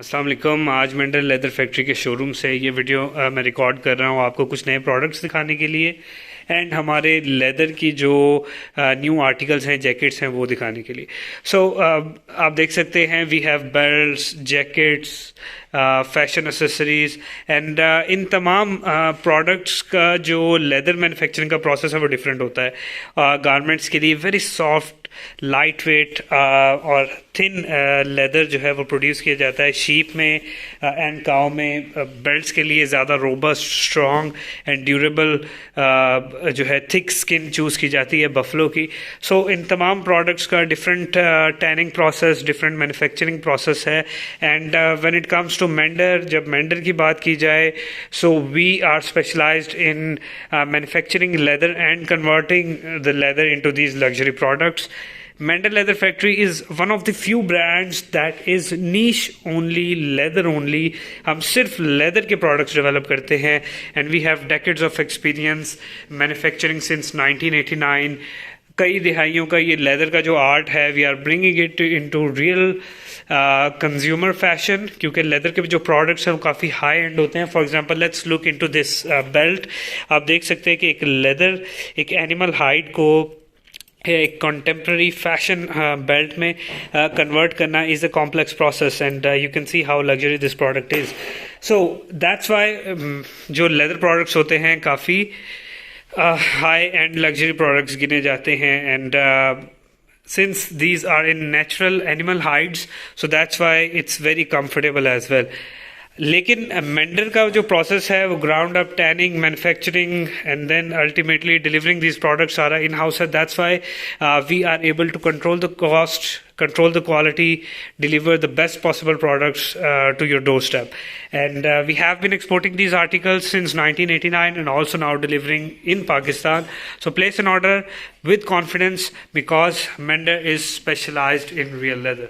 अस्सलाम वालेकुम। आज मेंडर लेदर फैक्ट्री के शोरूम से ये वीडियो मैं रिकॉर्ड कर रहा हूँ आपको कुछ नए प्रोडक्ट्स दिखाने के लिए एंड हमारे लेदर की जो न्यू आर्टिकल्स हैं, जैकेट्स हैं, वो दिखाने के लिए। आप देख सकते हैं we have belts, jackets, fashion accessories and इन तमाम प्रोडक्ट्स का जो लेदर मैन्युफैक्चरिंग का प्रोसेस है वो डिफरेंट होता है। गारमेंट्स के लिए वेरी सॉफ्ट, लाइट वेट और थिन लेदर जो है वो प्रोड्यूस किया जाता है। शीप में एंड काउ में बेल्ट्स के लिए ज़्यादा रोबस्ट, स्ट्रॉन्ग एंड ड्यूरेबल जो है थिक स्किन चूज़ की जाती है बफलो की। इन तमाम प्रोडक्ट्स का different tanning process, different manufacturing process है। And when it comes to Mender, जब मेंडर की बात की जाए, we are specialised in manufacturing leather and converting the leather into these luxury products. Mender Leather Factory is one of the few brands that is niche only, leather only. हम सिर्फ leather के products develop करते हैं and we have decades of experience manufacturing since 1989. कई दिहाइयों का ये leather का जो आर्ट है, we are bringing it into real consumer fashion, क्योंकि लेदर के जो प्रोडक्ट्स हैं वो काफ़ी हाई एंड होते हैं। For example let's look into this belt. आप देख सकते हैं कि एक लेदर, एक एनिमल हाइड को एक कंटेम्प्रेरी फैशन बेल्ट में कन्वर्ट करना is a complex process and you can see how luxury this product is. So that's why जो लेदर प्रोडक्ट्स होते हैं काफ़ी हाई एंड लग्जरी प्रोडक्ट्स गिने जाते हैं and since these are in natural animal hides, so that's why it's very comfortable as well. लेकिन मेंडर का जो प्रोसेस है वो ground up tanning, manufacturing and then ultimately delivering these products सारा in house है। That's why we are able to control the cost, control the quality, deliver the best possible products to your doorstep. And we have been exporting these articles since 1989 and also now delivering in Pakistan. So place an order with confidence because Mender is specialized in real leather.